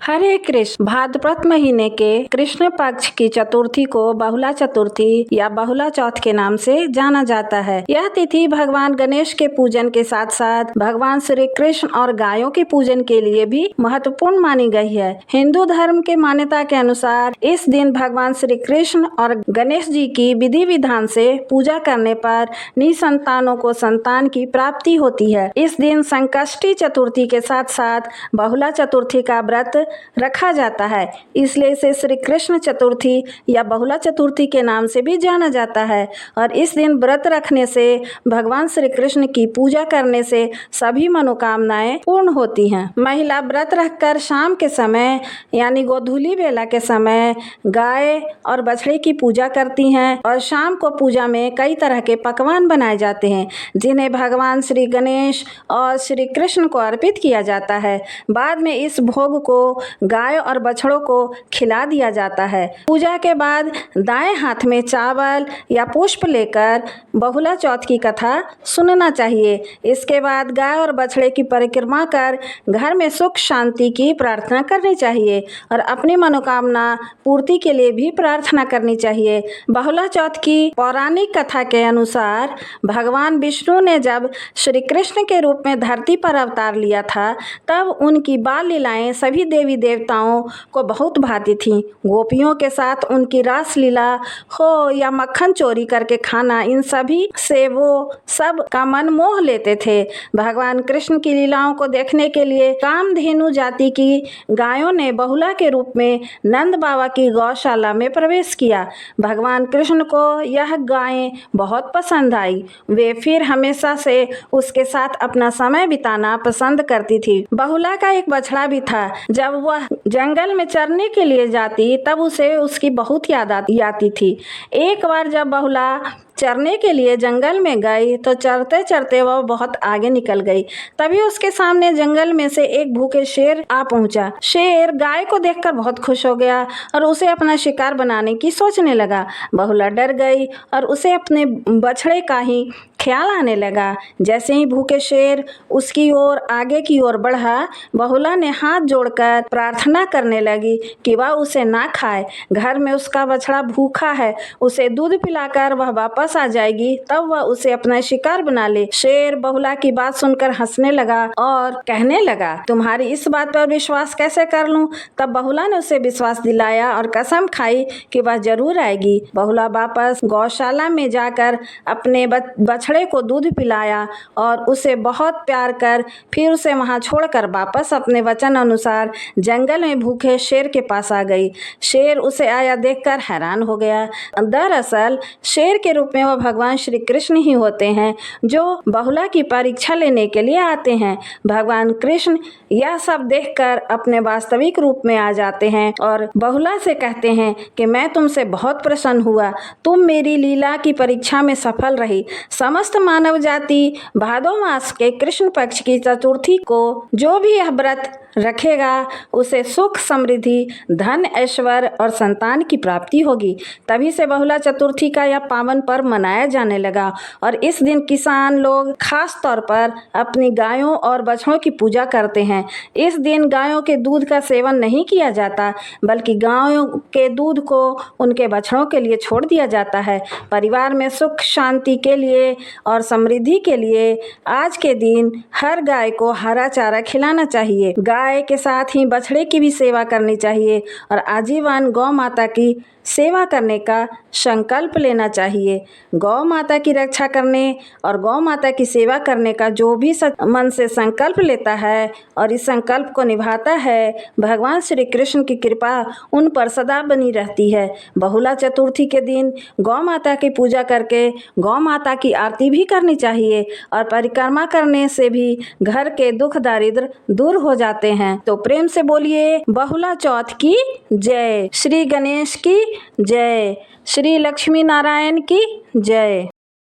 हरे कृष्ण। भाद्रपद महीने के कृष्ण पक्ष की चतुर्थी को बहुला चतुर्थी या बहुला चौथ के नाम से जाना जाता है। यह तिथि भगवान गणेश के पूजन के साथ साथ भगवान श्री कृष्ण और गायों के पूजन के लिए भी महत्वपूर्ण मानी गई है। हिंदू धर्म के मान्यता के अनुसार इस दिन भगवान श्री कृष्ण और गणेश जी की विधि विधान से पूजा करने पर निसंतानों को संतान की प्राप्ति होती है। इस दिन संकष्टी चतुर्थी के साथ साथ बहुला चतुर्थी का व्रत रखा जाता है, इसलिए इसे श्री कृष्ण चतुर्थी या बहुला चतुर्थी के नाम से भी जाना जाता है। और इस दिन व्रत रखने से, भगवान श्री कृष्ण की पूजा करने से सभी मनोकामनाएं पूर्ण होती हैं। महिला व्रत रखकर शाम के समय यानी गोधूली बेला के समय गाय और बछड़े की पूजा करती हैं और शाम को पूजा में कई तरह के पकवान बनाए जाते हैं, जिन्हें भगवान श्री गणेश और श्री कृष्ण को अर्पित किया जाता है। बाद में इस भोग को गाय और बछड़ों को खिला दिया जाता है। पूजा के बाद दाएं हाथ में चावल या पुष्प लेकर बहुला चौथ की कथा सुनना चाहिए। इसके बाद गाय और बछड़े की परिक्रमा कर घर में सुख शांति की प्रार्थना करनी चाहिए और अपनी मनोकामना पूर्ति के लिए भी प्रार्थना करनी चाहिए। बहुला चौथ की पौराणिक कथा के अनुसार भगवान विष्णु ने जब श्री कृष्ण के रूप में धरती पर अवतार लिया था, तब उनकी बाल लीलाएं सभी देवी देवताओं को बहुत भाती थीं। गोपियों के साथ उनकी रास लीला हो या मक्खन चोरी करके खाना, इन सभी से वो सब का मन मोह लेते थे। भगवान कृष्ण की लीलाओं को देखने के लिए कामधेनु जाति की गायों ने बहुला के रूप में नंद बाबा की गौशाला में प्रवेश किया। भगवान कृष्ण को यह गायें बहुत पसंद आई। वे फिर हमेशा से उसके साथ अपना समय बिताना पसंद करती थी। बहुला का एक बछड़ा भी था। जब वह जंगल में चरने के लिए जाती, तब उसे उसकी बहुत याद आती थी। एक बार जब बहुला चरने के लिए जंगल में गई तो चरते चरते वह बहुत आगे निकल गई। तभी उसके सामने जंगल में से एक भूखे शेर आ पहुंचा। शेर गाय को देखकर बहुत खुश हो गया और उसे अपना शिकार बनाने की सोचने लगा। बहुला डर गई और उसे अपने बछड़े का ही ख्याल आने लगा। जैसे ही भूखे शेर उसकी ओर आगे की ओर बढ़ा, बहुला ने हाथ जोड़कर प्रार्थना करने लगी कि वह उसे ना खाए। घर में उसका बछड़ा भूखा है, उसे दूध पिलाकर वह वापस आ जाएगी, तब वह उसे अपना शिकार बना ले। शेर बहुला की बात सुनकर हंसने लगा और कहने लगा, तुम्हारी इस बात पर विश्वास कैसे कर लूं? तब बहुला ने उसे विश्वास दिलाया और कसम खाई कि वह जरूर आएगी। बहुला वापस गौशाला में जाकर अपने बछड़े को दूध पिलाया और उसे बहुत प्यार कर फिर उसे वहां छोड़कर वापस अपने वचन अनुसार जंगल में भूखे शेर के पास आ गई। शेर उसे आया देखकर हैरान हो गया। दरअसल शेर के रूप में वह भगवान श्री कृष्ण ही होते हैं, जो बहुला की परीक्षा लेने के लिए आते हैं। भगवान कृष्ण यह सब देखकर अपने वास्तविक रूप में आ जाते हैं और बहुला से कहते हैं कि मैं तुमसे बहुत प्रसन्न हुआ, तुम मेरी लीला की परीक्षा में सफल रही। समस्त मानव जाति भादो मास के कृष्ण पक्ष की चतुर्थी को जो भी यह व्रत रखेगा, उसे सुख समृद्धि धन ऐश्वर्य और संतान की प्राप्ति होगी। तभी से बहुला चतुर्थी का यह पावन पर्व मनाया जाने लगा और इस दिन किसान लोग खास तौर पर अपनी गायों और बछड़ों की पूजा करते हैं। इस दिन गायों के दूध का सेवन नहीं किया जाता, बल्कि गायों के दूध को उनके बछड़ों के लिए छोड़ दिया जाता है। परिवार में सुख शांति के लिए और समृद्धि के लिए आज के दिन हर गाय को हरा चारा खिलाना चाहिए। गाय के साथ ही बछड़े की भी सेवा करनी चाहिए और आजीवन गौ माता की सेवा करने का संकल्प लेना चाहिए। गौ माता की रक्षा करने और गौ माता की सेवा करने का जो भी मन से संकल्प लेता है और इस संकल्प को निभाता है, भगवान श्री कृष्ण की कृपा उन पर सदा बनी रहती है। बहुला चतुर्थी के दिन गौ माता की पूजा करके गौ माता की आरती भी करनी चाहिए और परिक्रमा करने से भी घर के दुख दारिद्र दूर हो जाते हैं। तो प्रेम से बोलिए बहुला चौथ की जय, श्री गणेश की जय, श्री लक्ष्मी नारायण की जय।